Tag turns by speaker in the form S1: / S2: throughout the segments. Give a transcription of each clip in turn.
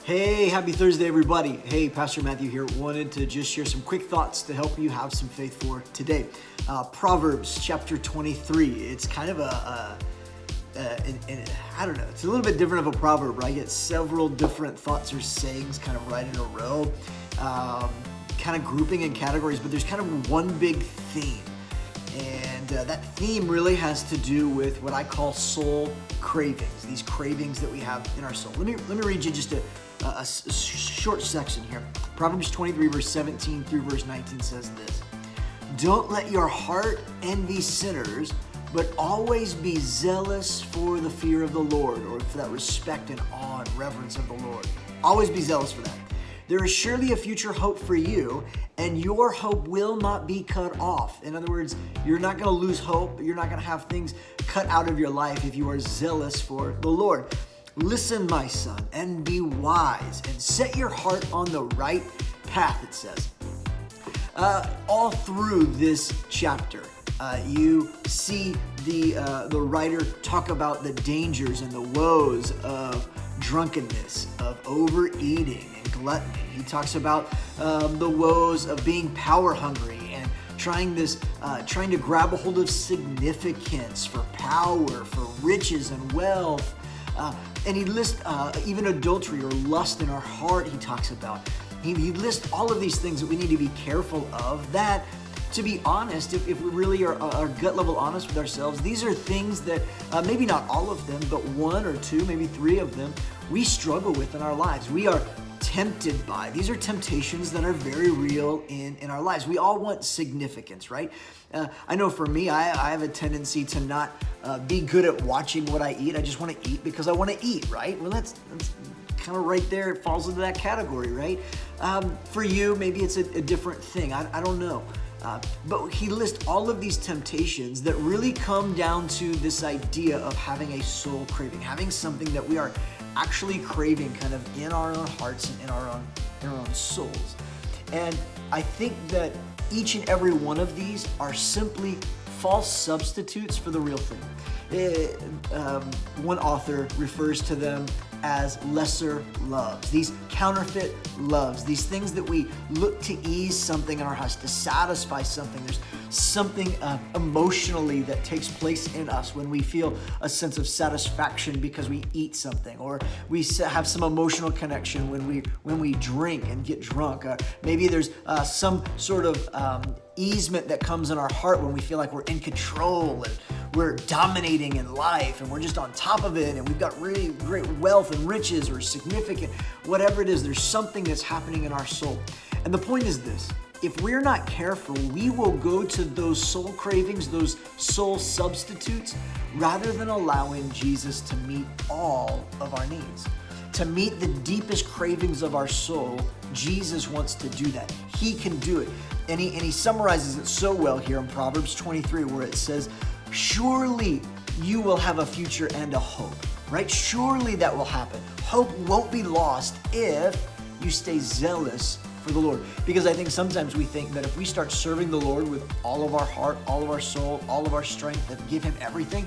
S1: Hey, happy Thursday, everybody. Hey, Pastor Matthew here. Wanted to just share some quick thoughts to help you have some faith for today. Proverbs chapter 23. It's kind of I don't know, it's a little bit different of a proverb, right? It's several different thoughts or sayings kind of right in a row, kind of grouping in categories, but there's kind of one big theme. And that theme really has to do with what I call soul cravings, these cravings that we have in our soul. Let me read you just a short section here. Proverbs 23 verse 17 through verse 19 says this: "Don't let your heart envy sinners, but always be zealous for the fear of the Lord," or for that respect and awe and reverence of the Lord. Always be zealous for that. "There is surely a future hope for you, and your hope will not be cut off." In other words, you're not going to lose hope. You're not going to have things cut out of your life if you are zealous for the Lord. "Listen, my son, and be wise, and set your heart on the right path," it says. All through this chapter, you see the writer talk about the dangers and the woes of drunkenness, of overeating and gluttony. He talks about the woes of being power hungry and trying to grab a hold of significance for power, for riches and wealth. And he lists even adultery or lust in our heart. He talks about. He lists all of these things that we need to be careful of. That, to be honest, if we really are gut level honest with ourselves, these are things that maybe not all of them, but one or two, maybe three of them, we struggle with in our lives. We are tempted by. These are temptations that are very real in our lives. We all want significance, right? I know for me, I have a tendency to not be good at watching what I eat. I just want to eat because I want to eat, right? Well, that's kind of right there. It falls into that category, right? For you, maybe it's a different thing. I don't know. But he lists all of these temptations that really come down to this idea of having a soul craving, having something that we are actually craving kind of in our own hearts and in our own souls. And I think that each and every one of these are simply false substitutes for the real thing. One author refers to them as lesser loves, these counterfeit loves, these things that we look to ease something in our hearts, to satisfy something. There's something emotionally that takes place in us when we feel a sense of satisfaction because we eat something, or we have some emotional connection when we drink and get drunk. Maybe there's some sort of easement that comes in our heart when we feel like we're in control and we're dominating in life and we're just on top of it and we've got really great wealth and riches or significant, whatever it is, there's something that's happening in our soul. And the point is this: if we're not careful, we will go to those soul cravings, those soul substitutes, rather than allowing Jesus to meet all of our needs. To meet the deepest cravings of our soul, Jesus wants to do that. He can do it. And he summarizes it so well here in Proverbs 23, where it says, "Surely you will have a future and a hope," right? Surely that will happen. Hope won't be lost if you stay zealous for the Lord. Because I think sometimes we think that if we start serving the Lord with all of our heart, all of our soul, all of our strength, and give him everything,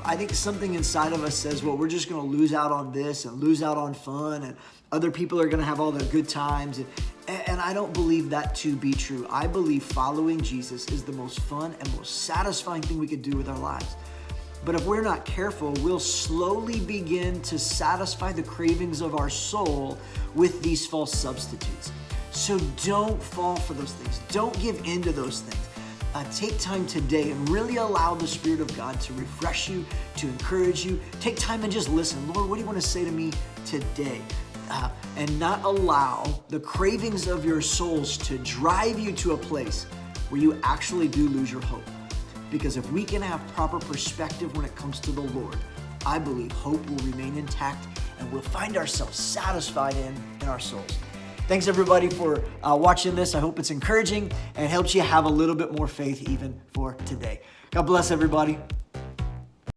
S1: I think something inside of us says, well, we're just going to lose out on this and lose out on fun, and other people are going to have all the good times. And I don't believe that to be true. I believe following Jesus is the most fun and most satisfying thing we could do with our lives. But if we're not careful, we'll slowly begin to satisfy the cravings of our soul with these false substitutes. So don't fall for those things. Don't give in to those things. Take time today and really allow the Spirit of God to refresh you, to encourage you. Take time and just listen. Lord, what do you want to say to me today? And not allow the cravings of your souls to drive you to a place where you actually do lose your hope. Because if we can have proper perspective when it comes to the Lord, I believe hope will remain intact and we'll find ourselves satisfied in our souls. Thanks everybody for watching this. I hope it's encouraging and helps you have a little bit more faith even for today. God bless everybody.